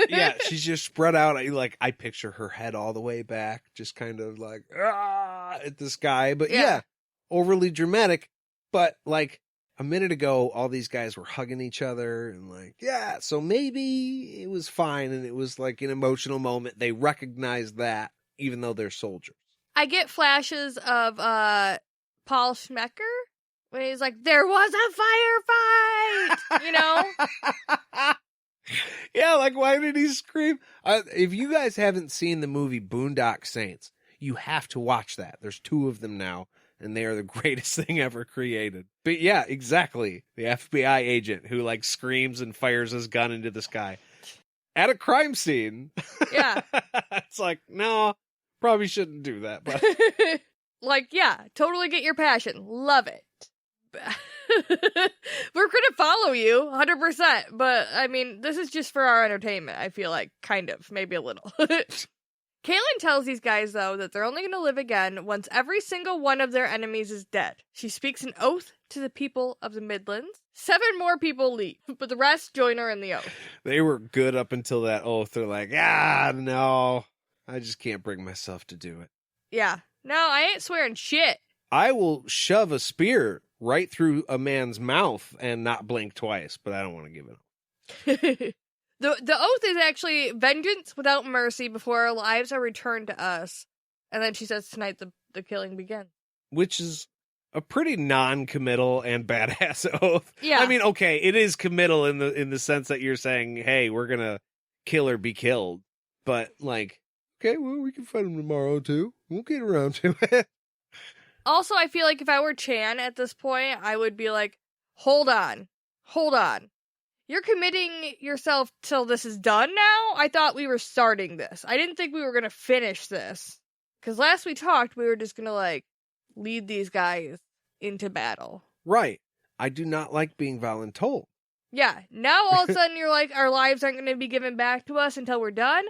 Yeah, she's just spread out. I picture her head all the way back, just kind of like, at the sky. But yeah, overly dramatic. But like a minute ago, all these guys were hugging each other and like, yeah, so maybe it was fine. And it was like an emotional moment. They recognized that, even though they're soldiers. I get flashes of Paul Schmecker when he's like, there was a firefight, you know? Yeah, like, why did he scream? If you guys haven't seen the movie Boondock Saints, you have to watch that. There's 2 of them now, and they are the greatest thing ever created. But yeah, exactly. The FBI agent who, like, screams and fires his gun into the sky at a crime scene. Yeah. It's like, no, probably shouldn't do that. But like, yeah, totally get your passion. Love it. We're gonna follow you 100%, but I mean, this is just for our entertainment. I feel like, kind of, maybe a little. Kahlan tells these guys, though, that they're only gonna live again once every single one of their enemies is dead. She speaks an oath to the people of the Midlands. 7 more people leave, but the rest join her in the oath. They were good up until that oath. They're like, no, I just can't bring myself to do it. Yeah, no, I ain't swearing shit. I will shove a spear right through a man's mouth and not blink twice, but I don't want to give it up. The oath is actually vengeance without mercy before our lives are returned to us. And then she says tonight the killing begins. Which is a pretty non-committal and badass oath. Yeah. I mean, okay, it is committal in the sense that you're saying, hey, we're going to kill or be killed. But like, okay, well, we can fight him tomorrow too. We'll get around to it. Also, I feel like if I were Chan at this point, I would be like, hold on. You're committing yourself till this is done now? I thought we were starting this. I didn't think we were going to finish this. Because last we talked, we were just going to, like, lead these guys into battle. Right. I do not like being voluntold. Yeah. Now all of a sudden you're like, our lives aren't going to be given back to us until we're done?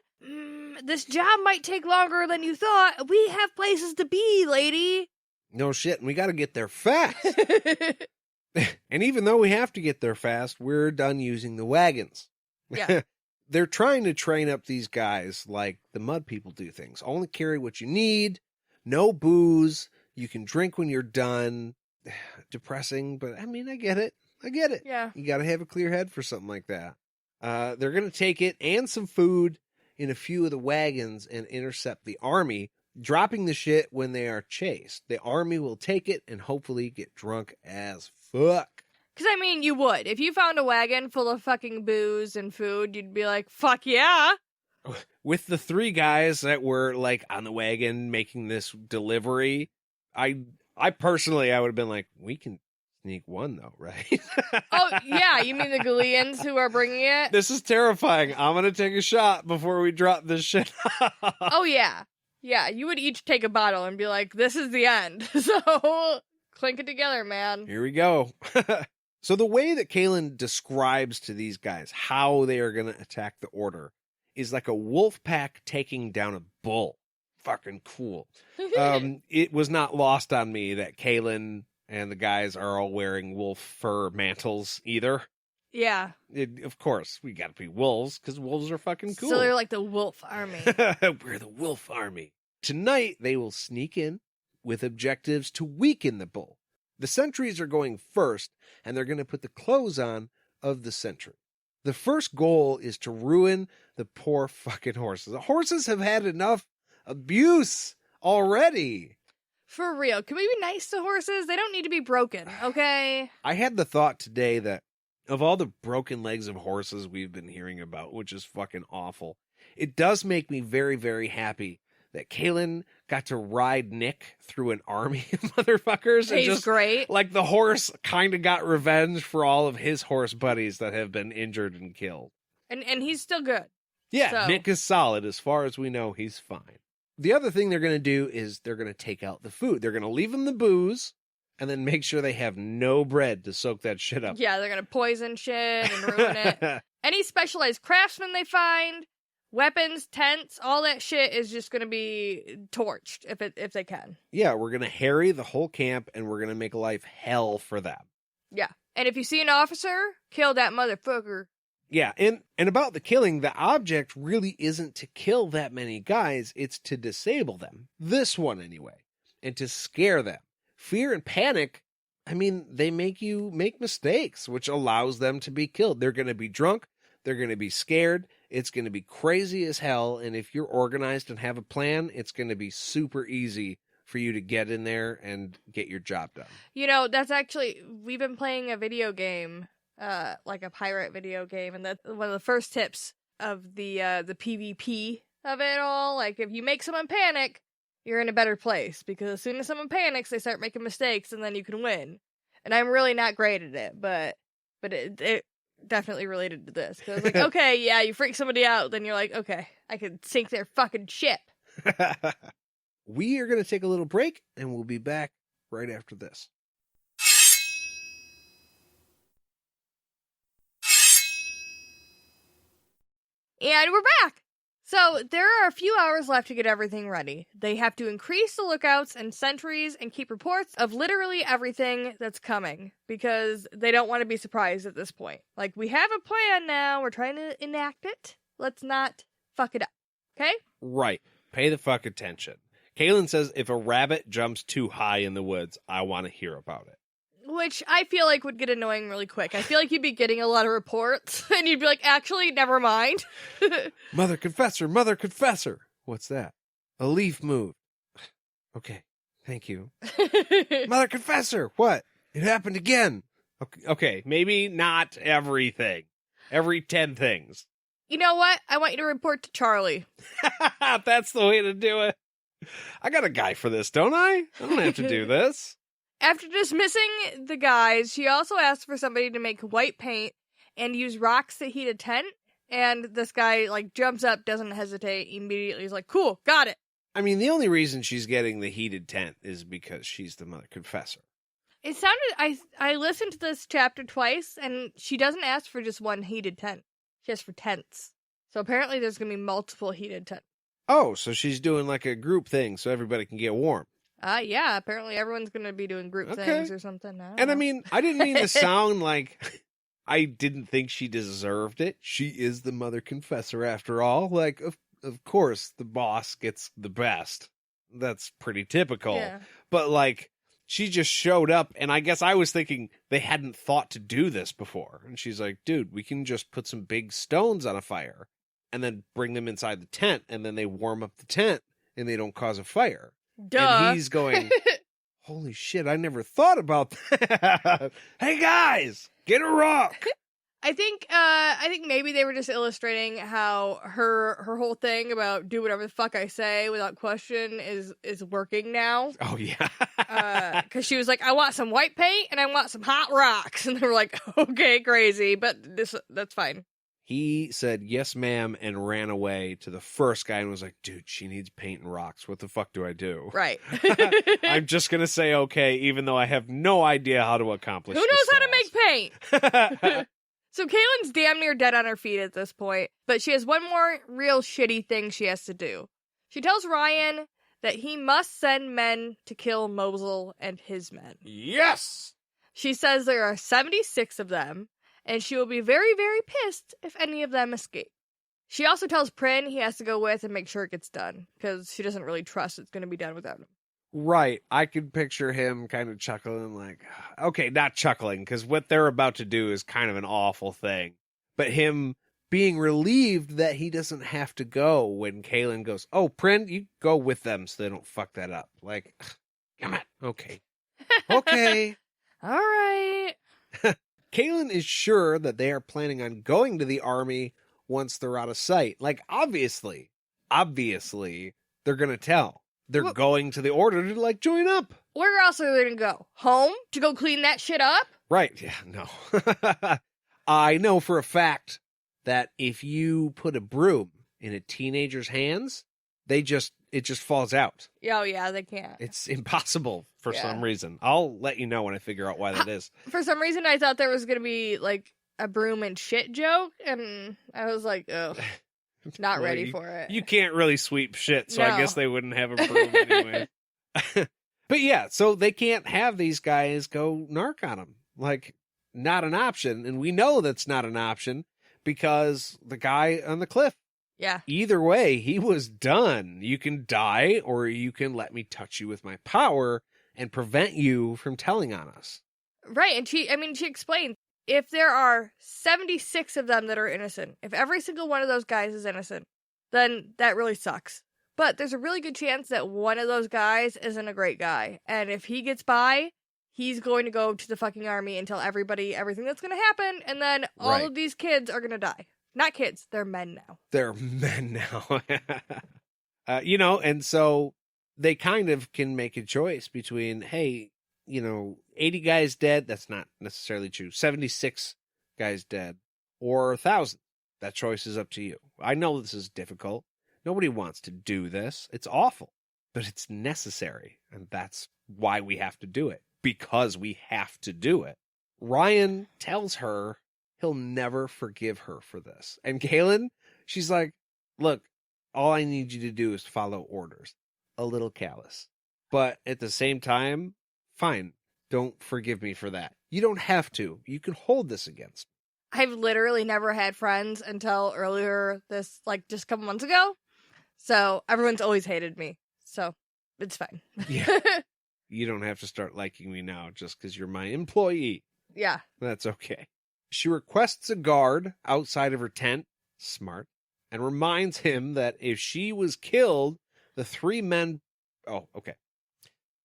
This job might take longer than you thought. We have places to be, lady. No shit, and we got to get there fast. And even though we have to get there fast, we're done using the wagons. Yeah. They're trying to train up these guys like the mud people do things. Only carry what you need, no booze, you can drink when you're done. Depressing, but I mean, I get it. Yeah. You got to have a clear head for something like that. They're going to take it and some food in a few of the wagons and intercept the army, dropping the shit when they are chased. The army will take it and hopefully get drunk as fuck. Because, I mean, you would. If you found a wagon full of fucking booze and food, you'd be like, fuck yeah. With the 3 guys that were, like, on the wagon making this delivery, I personally, I would have been like, we can sneak one, though, right? Oh, yeah, you mean the Galeans who are bringing it? This is terrifying. I'm going to take a shot before we drop this shit. Oh, yeah. Yeah, you would each take a bottle and be like, this is the end. So, clink it together, man. Here we go. So the way that Kahlan describes to these guys how they are going to attack the order is like a wolf pack taking down a bull. Fucking cool. It was not lost on me that Kahlan and the guys are all wearing wolf fur mantles either. Yeah. Of course, we gotta be wolves, because wolves are fucking cool. So they're like the wolf army. We're the wolf army. Tonight, they will sneak in with objectives to weaken the bull. The sentries are going first, and they're going to put the clothes on of the sentry. The first goal is to ruin the poor fucking horses. The horses have had enough abuse already. For real. Can we be nice to horses? They don't need to be broken, okay? I had the thought today that of all the broken legs of horses we've been hearing about, which is fucking awful, it does make me very, very happy that Kahlan got to ride Nick through an army of motherfuckers. He's just great. Like the horse kind of got revenge for all of his horse buddies that have been injured and killed. And he's still good. Yeah, so. Nick is solid. As far as we know, he's fine. The other thing they're going to do is they're going to take out the food. They're going to leave them the booze and then make sure they have no bread to soak that shit up. Yeah, they're going to poison shit and ruin it. Any specialized craftsmen they find, weapons, tents, all that shit is just going to be torched if they can. Yeah, we're going to harry the whole camp and we're going to make life hell for them. Yeah. And if you see an officer, kill that motherfucker. Yeah, and about the killing, the object really isn't to kill that many guys, it's to disable them. This one, anyway. And to scare them. Fear and panic, I mean, they make you make mistakes, which allows them to be killed. They're going to be drunk, they're going to be scared, it's going to be crazy as hell, and if you're organized and have a plan, it's going to be super easy for you to get in there and get your job done. You know, that's actually, we've been playing a video game, like a pirate video game, and that's one of the first tips of the PvP of it all. Like, if you make someone panic, you're in a better place, because as soon as someone panics, they start making mistakes, and then you can win. And I'm really not great at it, but it definitely related to this. Because like, okay, yeah, you freak somebody out, then you're like, okay, I can sink their fucking ship. We are going to take a little break, and we'll be back right after this. And we're back! So, there are a few hours left to get everything ready. They have to increase the lookouts and sentries and keep reports of literally everything that's coming, because they don't want to be surprised at this point. Like, we have a plan now, we're trying to enact it. Let's not fuck it up. Okay? Right. Pay the fuck attention. Kahlan says if a rabbit jumps too high in the woods, I want to hear about it. Which I feel like would get annoying really quick. I feel like you'd be getting a lot of reports, and you'd be like, actually, never mind. Mother Confessor, Mother Confessor. What's that? A leaf moved. Okay, thank you. Mother Confessor, what? It happened again. Okay, maybe not everything. Every 10 things. You know what? I want you to report to Charlie. That's the way to do it. I got a guy for this, don't I? I don't have to do this. After dismissing the guys, she also asked for somebody to make white paint and use rocks to heat a tent. And this guy, like, jumps up, doesn't hesitate, immediately is like, cool, got it. I mean, the only reason she's getting the heated tent is because she's the Mother Confessor. It sounded, I listened to this chapter twice, and she doesn't ask for just one heated tent. She asks for tents. So apparently there's going to be multiple heated tents. Oh, so she's doing like a group thing so everybody can get warm. Yeah, apparently everyone's going to be doing group things or something. I mean, I didn't mean to sound like I didn't think she deserved it. She is the Mother Confessor after all. Like, of course, the boss gets the best. That's pretty typical. Yeah. But like, she just showed up, and I guess I was thinking they hadn't thought to do this before. And she's like, dude, we can just put some big stones on a fire and then bring them inside the tent, and then they warm up the tent, and they don't cause a fire. Duh. And he's going, holy shit, I never thought about that. Hey, guys, get a rock. I think maybe they were just illustrating how her whole thing about do whatever the fuck I say without question is working now. Oh, yeah. Because she was like, I want some white paint and I want some hot rocks. And they were like, okay, crazy, but that's fine. He said, yes, ma'am, and ran away to the first guy and was like, dude, she needs paint and rocks. What the fuck do I do? Right. I'm just going to say okay, even though I have no idea how to accomplish Who knows how to make paint? So Kahlan's damn near dead on her feet at this point, but she has one more real shitty thing she has to do. She tells Ryan that he must send men to kill Mosul and his men. Yes! She says there are 76 of them, and she will be very, very pissed if any of them escape. She also tells Prin he has to go with and make sure it gets done, because she doesn't really trust it's going to be done without him. Right. I could picture him kind of chuckling like, okay, not chuckling, because what they're about to do is kind of an awful thing. But him being relieved that he doesn't have to go when Kahlan goes, oh, Prin, you go with them so they don't fuck that up. Like, come on. Okay. Okay. All right. Kahlan is sure that they are planning on going to the army once they're out of sight. Like, obviously, they're going to tell. They're going to the order to, like, join up. Where else are they going to go? Home? To go clean that shit up? Right. Yeah, no. I know for a fact that if you put a broom in a teenager's hands, it just falls out. Oh, yeah, they can't. It's impossible for some reason. I'll let you know when I figure out why that is. For some reason, I thought there was going to be, like, a broom and shit joke, and I was like, ugh, not ready for it. You can't really sweep shit, so No. I guess they wouldn't have a broom anyway. But yeah, so they can't have these guys go narc on them. Like, not an option, and we know that's not an option because the guy on the cliff. Yeah. Either way, he was done. You can die, or you can let me touch you with my power and prevent you from telling on us. Right, and she explained, if there are 76 of them that are innocent, if every single one of those guys is innocent, then that really sucks. But there's a really good chance that one of those guys isn't a great guy. And if he gets by, he's going to go to the fucking army and tell everybody everything that's going to happen, and then all of these kids are going to die. Not kids, they're men now. They're men now. And so they kind of can make a choice between, hey, 80 guys dead. That's not necessarily true. 76 guys dead, or 1,000. That choice is up to you. I know this is difficult. Nobody wants to do this. It's awful, but it's necessary. And that's why we have to do it, because we have to do it. Ryan tells her he'll never forgive her for this. And Kahlan, she's like, look, all I need you to do is follow orders. A little callous. But at the same time, fine, don't forgive me for that. You don't have to. You can hold this against me. I've literally never had friends until earlier this, just a couple months ago. So everyone's always hated me. So it's fine. Yeah. You don't have to start liking me now just because you're my employee. Yeah. That's okay. She requests a guard outside of her tent, smart, and reminds him that if she was killed, the 3 men... Oh, okay.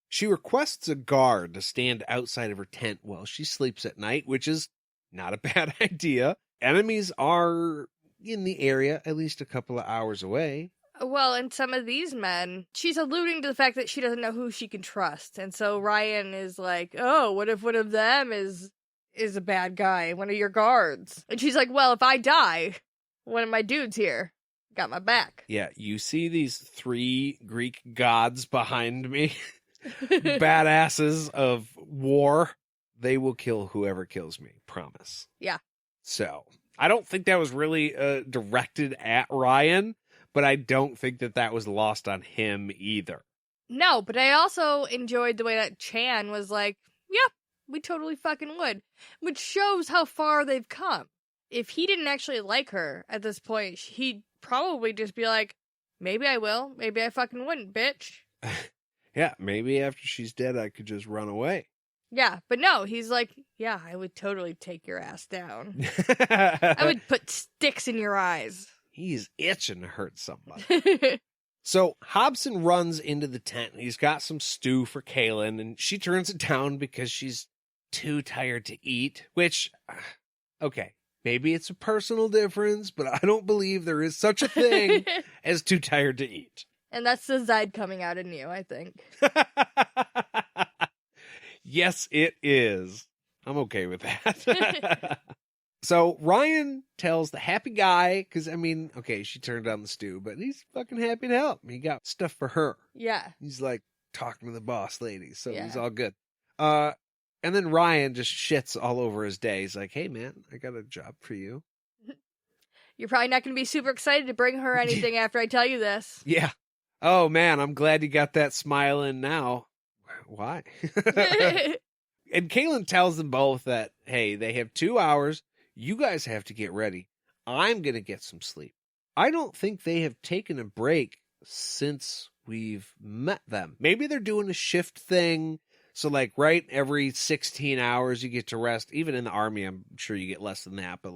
She requests a guard to stand outside of her tent while she sleeps at night, which is not a bad idea. Enemies are in the area, at least a couple of hours away. Well, and some of these men, she's alluding to the fact that she doesn't know who she can trust. And so Ryan is like, oh, what if one of them is a bad guy, one of your guards? And she's like, well, if I die, one of my dudes here got my back. Yeah, you see these 3 Greek gods behind me? Badasses of war. They will kill whoever kills me, promise. Yeah. So, I don't think that was really directed at Ryan, but I don't think that was lost on him either. No, but I also enjoyed the way that Chan was like, yeah, we totally fucking would. Which shows how far they've come. If he didn't actually like her at this point, he'd probably just be like, maybe I will, maybe I fucking wouldn't, bitch. Yeah, maybe after she's dead, I could just run away. Yeah, but no, he's like, yeah, I would totally take your ass down. I would put sticks in your eyes. He's itching to hurt somebody. So Hobson runs into the tent. He's got some stew for Kahlan, and she turns it down because she's too tired to eat, which, okay, maybe it's a personal difference, but I don't believe there is such a thing as too tired to eat. And that's the Zide coming out in you, I think. Yes, it is. I'm okay with that. So Ryan tells the happy guy, because, okay, she turned down the stew, but he's fucking happy to help. He got stuff for her. Yeah. He's like talking to the boss lady, so yeah. He's all good. And then Ryan just shits all over his day. He's like, hey, man, I got a job for you. You're probably not going to be super excited to bring her anything after I tell you this. Yeah. Oh, man, I'm glad you got that smile in now. Why? And Kahlan tells them both that, hey, they have 2 hours. You guys have to get ready. I'm going to get some sleep. I don't think they have taken a break since we've met them. Maybe they're doing a shift thing. So, right every 16 hours you get to rest. Even in the army, I'm sure you get less than that. But,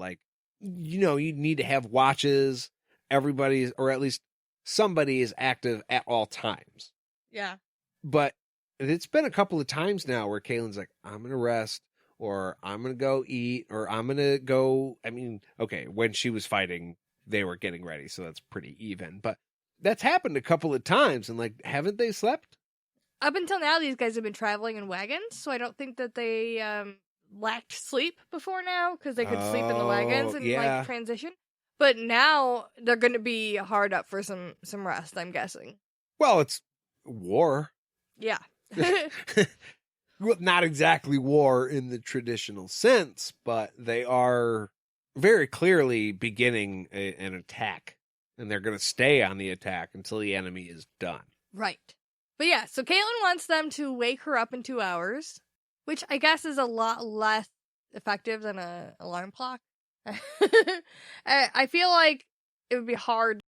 you need to have watches. Everybody, or at least somebody, is active at all times. Yeah. But it's been a couple of times now where Kahlan's like, I'm going to rest, or I'm going to go eat, or I'm going to go. Okay, when she was fighting, they were getting ready, so that's pretty even. But that's happened a couple of times, and haven't they slept? Up until now, these guys have been traveling in wagons, so I don't think that they lacked sleep before now, because they could sleep in the wagons and transition. But now they're going to be hard up for some rest, I'm guessing. Well, it's war. Yeah. Well, not exactly war in the traditional sense, but they are very clearly beginning an attack, and they're going to stay on the attack until the enemy is done. Right. But yeah, so Kahlan wants them to wake her up in 2 hours, which I guess is a lot less effective than an alarm clock. I feel like it would be hard